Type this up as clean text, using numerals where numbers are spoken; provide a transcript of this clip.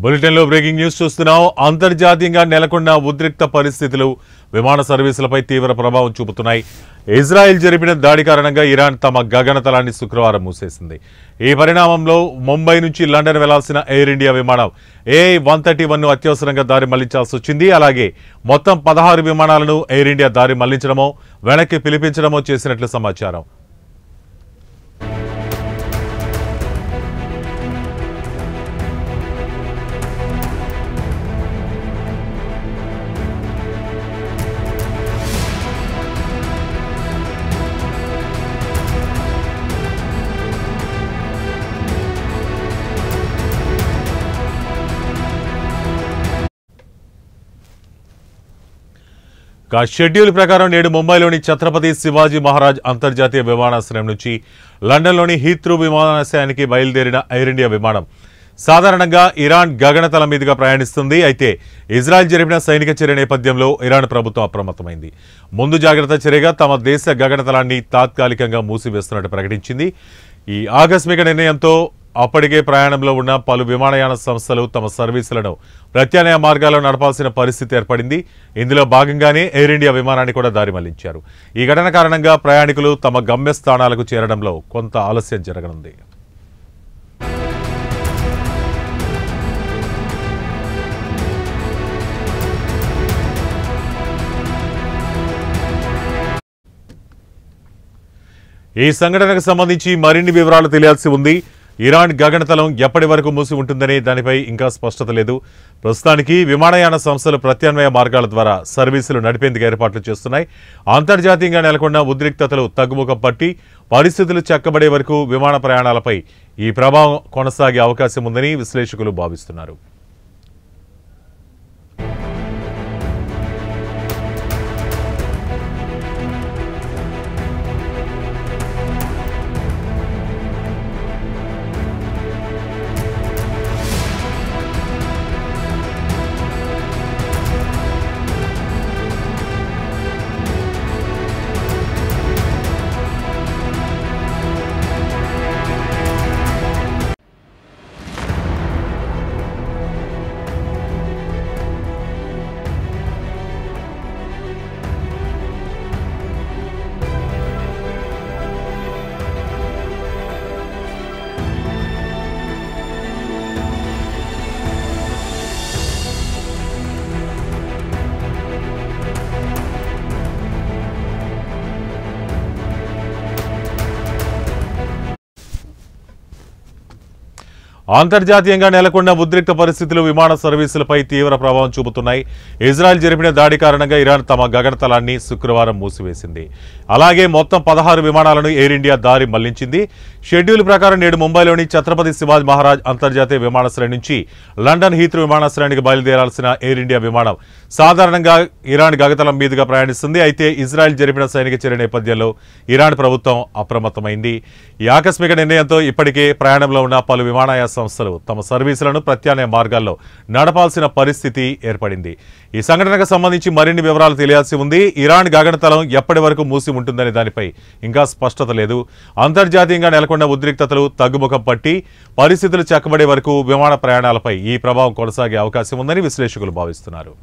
బులెటిన్లో breaking news చూస్తున్నాం. అంతర్జాతీయంగా నెలకొన్న ఉద్రిక్త పరిస్థితులు విమాన సర్వీసులపై తీవ్ర ప్రభావం చూపుతున్నాయి. ఇజ్రాయెల్ జరిపిన దాడి కారణంగా ఇరాన్ తమ గగనతలాన్ని శుక్రవారం మూసేసింది. ఈ పరిణామంలో ముంబై నుంచి లండన్ వెళ్లాల్సిన ఎయిర్ ఇండియా విమానం AI-131ను అత్యవసరంగా దారి మళ్లించాల్సి వచ్చింది. అలాగే మొత్తం 16 విమానాలను ఎయిర్ ఇండియా దారి మళ్లించడమో వెనక్కి పిలిపించడమో చేసినట్లు సమాచారం. షెడ్యూల్ ప్రకారం నేడు ముంబైలోని ఛత్రపతి శివాజీ మహారాజ్ అంతర్జాతీయ విమానాశ్రయం నుంచి లండన్లోని హీత్రూ విమానాశ్రయానికి బయలుదేరిన ఎయిర్ ఇండియా విమానం సాధారణంగా ఇరాన్ గగనతలం మీదుగా ప్రయాణిస్తుంది. అయితే ఇజ్రాయెల్ జరిపిన సైనిక చర్య నేపథ్యంలో ఇరాన్ ప్రభుత్వం అప్రమత్తమైంది. ముందు జాగ్రత్త చర్యగా తమ దేశ గగనతలాన్ని తాత్కాలికంగా మూసివేస్తున్నట్టు ప్రకటించింది. ఈ ఆకస్మిక నిర్ణయంతో అప్పటికే ప్రయాణంలో ఉన్న పలు విమానయాన సంస్థలు తమ సర్వీసులను ప్రత్యామ్నాయ మార్గాల్లో నడపాల్సిన పరిస్థితి ఏర్పడింది. ఇందులో భాగంగానే ఎయిర్ ఇండియా విమానాన్ని కూడా దారి మళ్లించారు. ఈ ఘటన కారణంగా ప్రయాణికులు తమ గమ్యస్థానాలకు చేరడంలో కొంత ఆలస్యం జరగనుంది. ఈ సంఘటనకు సంబంధించి మరిన్ని వివరాలు తెలియాల్సి ఉంది. ఇరాన్ గగనతలం ఎప్పటి వరకు మూసి ఉంటుందనే దానిపై ఇంకా స్పష్టత లేదు. ప్రస్తుతానికి విమానయాన సంస్థలు ప్రత్యామ్నాయ మార్గాల ద్వారా సర్వీసులు నడిపేందుకు ఏర్పాట్లు చేస్తున్నాయి. అంతర్జాతీయంగా నెలకొన్న ఉద్రిక్తతలు తగ్గుముఖం పట్టి పరిస్థితులు చక్కబడే వరకు విమాన ప్రయాణాలపై ఈ ప్రభావం కొనసాగే అవకాశం ఉందని విశ్లేషకులు భావిస్తున్నారు. అంతర్జాతీయంగా నెలకొన్న ఉద్రిక్త పరిస్థితులు విమాన సర్వీసులపై తీవ్ర ప్రభావం చూపుతున్నాయి. ఇజ్రాయెల్ జరిపిన దాడి కారణంగా ఇరాన్ తమ గగనతలాన్ని శుక్రవారం మూసివేసింది. అలాగే మొత్తం 16 విమానాలను ఎయిర్ ఇండియా దారి మళ్లించింది. షెడ్యూల్ ప్రకారం నేడు ముంబైలోని ఛత్రపతి శివాజీ మహారాజ్ అంతర్జాతీయ విమానాశ్రయం నుంచి లండన్ హీత్రూ విమానాశ్రయానికి బయలుదేరాల్సిన ఎయిర్ ఇండియా విమానం సాధారణంగా ఇరాన్ గగనతలం మీదుగా ప్రయాణిస్తుంది. అయితే ఇజ్రాయెల్ జరిపిన సైనిక చర్య నేపథ్యంలో ఇరాన్ ప్రభుత్వం అప్రమత్తమైంది. ఈ ఆకస్మిక నిర్ణయంతో ఇప్పటికే ప్రయాణంలో ఉన్న పలు విమానయాన సంస్థలు తమ సర్వీసులను ప్రత్యామ్నాయ మార్గాల్లో నడపాల్సిన పరిస్థితి ఏర్పడింది. ఈ సంఘటనకు సంబంధించి మరిన్ని వివరాలు తెలియాల్సి ఉంది. ఇరాన్ గగనతలం ఎప్పటి వరకు మూసి ఉంటుందనే దానిపై ఇంకా స్పష్టత లేదు. అంతర్జాతీయంగా నెలకొన్న ఉద్రిక్తతలు తగ్గుముఖం పట్టి పరిస్థితులు చక్కబడే వరకు విమాన ప్రయాణాలపై ఈ ప్రభావం కొనసాగే అవకాశం ఉందని విశ్లేషకులు భావిస్తున్నారు.